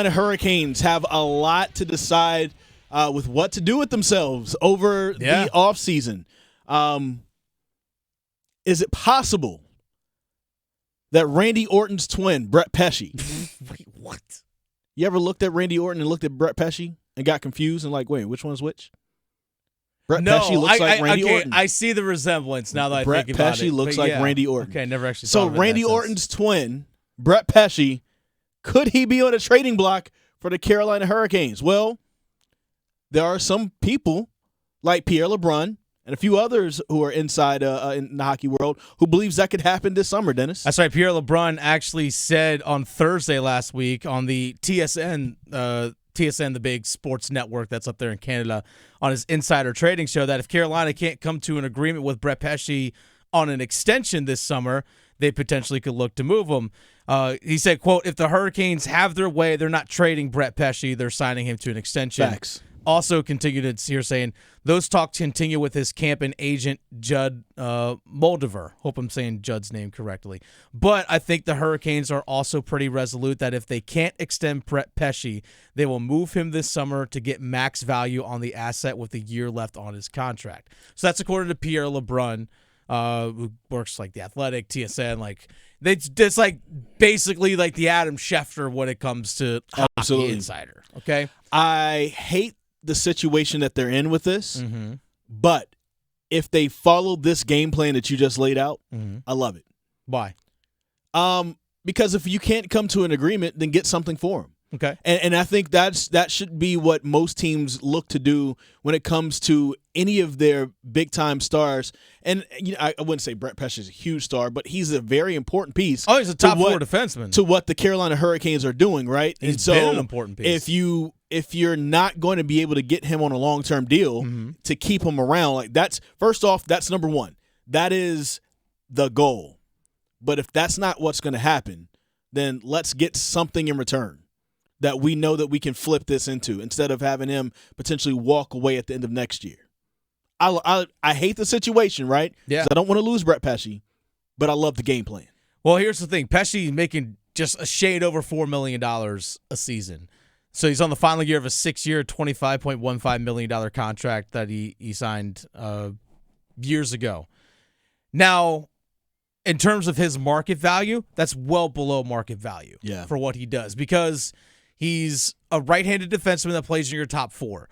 Carolina Hurricanes have a lot to decide with what to do with themselves over the offseason. Is it possible that Randy Orton's twin, Brett Pesce. Wait, what? You ever looked at Randy Orton and looked at Brett Pesce and got confused and like, wait, which one's which? Brett Pesce looks like Randy Orton. I see the resemblance now that I think about it. Brett Pesce looks like Randy Orton. Okay, I never actually saw it. So Randy Orton's twin, Brett Pesce, could he be on a trading block for the Carolina Hurricanes? Well, there are some people like Pierre LeBrun and a few others who are inside in the hockey world who believes that could happen this summer, Dennis. That's right. Pierre LeBrun actually said on Thursday last week on the TSN, the big sports network that's up there in Canada, on his Insider Trading show, that if Carolina can't come to an agreement with Brett Pesce on an extension this summer, they potentially could look to move him. He said, quote, if the Hurricanes have their way, they're not trading Brett Pesce, they're signing him to an extension. Facts. Also continued here saying, those talks continue with his camp and agent, Judd Moldover. Hope I'm saying Judd's name correctly. But I think the Hurricanes are also pretty resolute that if they can't extend Brett Pesce, they will move him this summer to get max value on the asset with a year left on his contract. So that's according to Pierre LeBrun, who works like The Athletic, TSN. Like it's like basically like the Adam Schefter when it comes to Hockey Insider. Okay, I hate the situation that they're in with this, but if they follow this game plan that you just laid out, I love it. Why? Because if you can't come to an agreement, then get something for them. Okay. And I think that should be what most teams look to do when it comes to any of their big-time stars. And I wouldn't say Brett Pesce is a huge star, but he's a very important piece. Oh, he's a top four defenseman. To what the Carolina Hurricanes are doing, right? He's been an important piece. If you're not going to be able to get him on a long-term deal to keep him around, like that's number one. That is the goal. But if that's not what's going to happen, then let's get something in return that we know that we can flip this into instead of having him potentially walk away at the end of next year. I hate the situation, right? Yeah. I don't want to lose Brett Pesce, but I love the game plan. Well, here's the thing. Pesce is making just a shade over $4 million a season. So he's on the final year of a 6-year, $25.15 million contract that he signed years ago. Now, in terms of his market value, that's well below market value for what he does, because he's a right-handed defenseman that plays in your top four.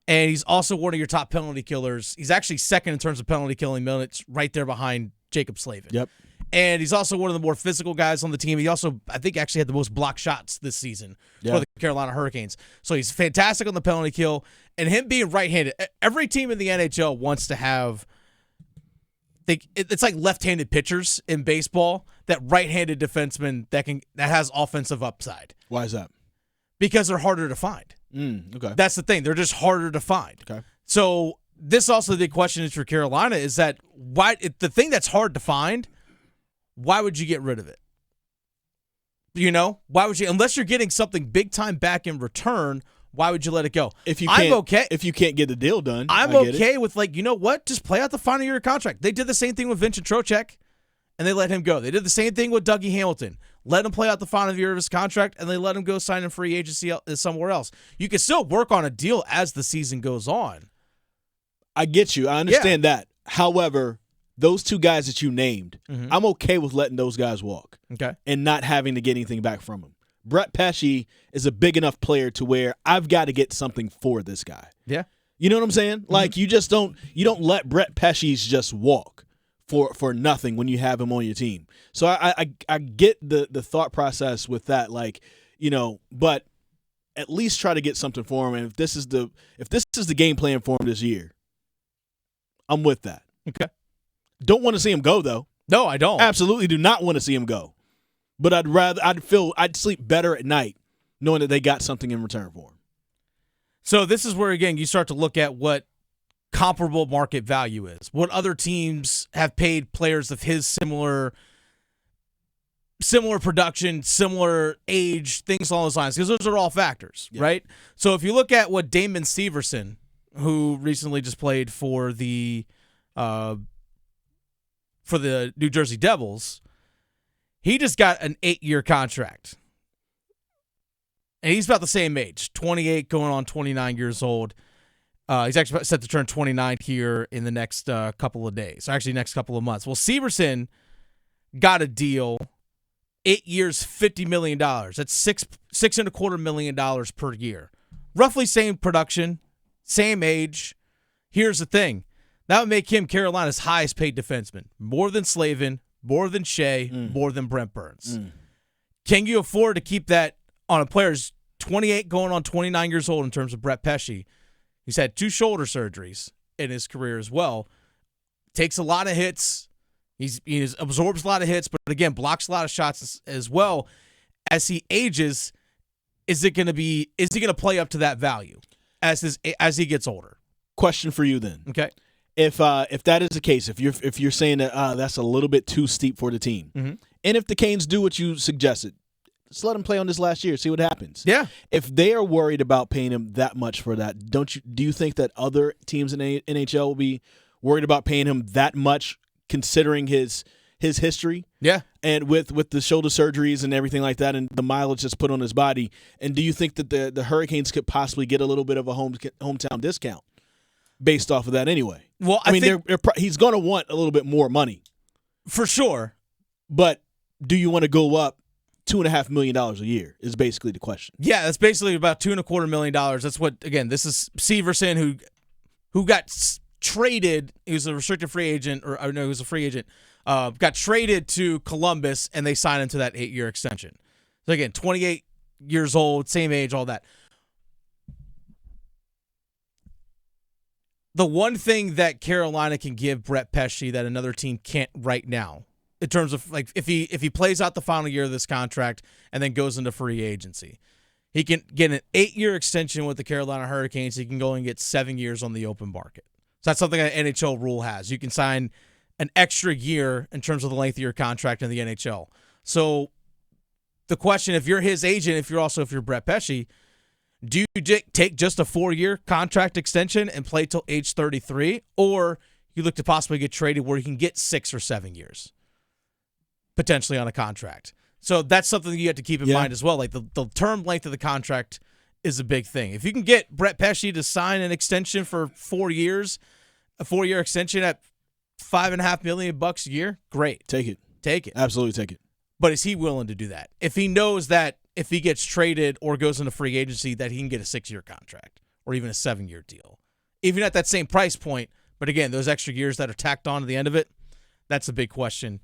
And he's also one of your top penalty killers. He's actually second in terms of penalty killing minutes, right there behind Jacob Slavin. Yep. And he's also one of the more physical guys on the team. He also, I think, actually had the most blocked shots this season for the Carolina Hurricanes. So he's fantastic on the penalty kill. And him being right-handed, every team in the NHL wants to have, it's like left-handed pitchers in baseball, that right-handed defenseman that has offensive upside. Why is that? Because they're harder to find. Okay. That's the thing. They're just harder to find. Okay. So this also, the question is for Carolina, is that the thing that's hard to find, why would you get rid of it? Why would you, unless you're getting something big time back in return, why would you let it go? If you can't get the deal done, I'm okay with just play out the final year of contract. They did the same thing with Vincent Trocheck, and they let him go. They did the same thing with Dougie Hamilton. Let him play out the final year of his contract, and they let him go sign in free agency somewhere else. You can still work on a deal as the season goes on. I get you. I understand that. However, those two guys that you named, I'm okay with letting those guys walk. Okay. And not having to get anything back from them. Brett Pesce is a big enough player to where I've got to get something for this guy. Yeah. You know what I'm saying? Like, you don't let Brett Pesce just walk for nothing when you have him on your team. So I get the thought process with that, but at least try to get something for him. And if this is the game plan for him this year, I'm with that. Okay. Don't want to see him go, though. No, I don't. Absolutely do not want to see him go. But I'd sleep better at night knowing that they got something in return for him. So this is where, again, you start to look at what comparable market value is. What other teams have paid players of his similar production, similar age, things along those lines, because those are all factors, right? So if you look at what Damon Severson, who recently just played for the New Jersey Devils, he just got an 8-year contract. And he's about the same age, 28 going on 29 years old. He's actually set to turn 29 here in the next couple of days, or actually next couple of months. Well, Severson got a deal, 8 years, $50 million. That's $6.25 million per year. Roughly same production, same age. Here's the thing. That would make him Carolina's highest paid defenseman. More than Slavin, more than Shea, more than Brent Burns. Can you afford to keep that on a player who's 28 going on 29 years old in terms of Brett Pesce? He's had 2 shoulder surgeries in his career as well. Takes a lot of hits. He absorbs a lot of hits, but again, blocks a lot of shots as well. As he ages, is he going to play up to that value as he gets older? Question for you then. Okay. If that is the case, if you're saying that that's a little bit too steep for the team, and if the Canes do what you suggested, just let him play on this last year, see what happens. Yeah. If they are worried about paying him that much for that, do you think that other teams in the NHL will be worried about paying him that much, considering his history? Yeah. And with the shoulder surgeries and everything like that, and the mileage that's put on his body, and do you think that the Hurricanes could possibly get a little bit of a hometown discount based off of that anyway? Well, I mean, he's going to want a little bit more money for sure. But do you want to go up $2.5 million a year is basically the question. Yeah, that's basically about $2.25 million. That's what, again, this is Severson who got traded. He was a restricted free agent, he was a free agent. Got traded to Columbus, and they signed him to that 8-year extension. So again, 28 years old, same age, all that. The one thing that Carolina can give Brett Pesce that another team can't right now, in terms of like if he plays out the final year of this contract and then goes into free agency, he can get an 8-year extension with the Carolina Hurricanes. He can go and get 7 years on the open market. So that's something that NHL rule has. You can sign an extra year in terms of the length of your contract in the NHL. So the question, if you're his agent, if you're Brett Pesce, do you take just a 4-year contract extension and play till age 33, or you look to possibly get traded where you can get 6 or 7 years potentially on a contract? So that's something you have to keep in mind as well. Like the term length of the contract is a big thing. If you can get Brett Pesce to sign an extension for 4 years, a 4-year extension at $5.5 million a year, great. Take it. Absolutely take it. But is he willing to do that? If he knows that if he gets traded or goes into free agency that he can get a 6-year contract or even a 7-year deal, even at that same price point. But again, those extra years that are tacked on to the end of it, that's a big question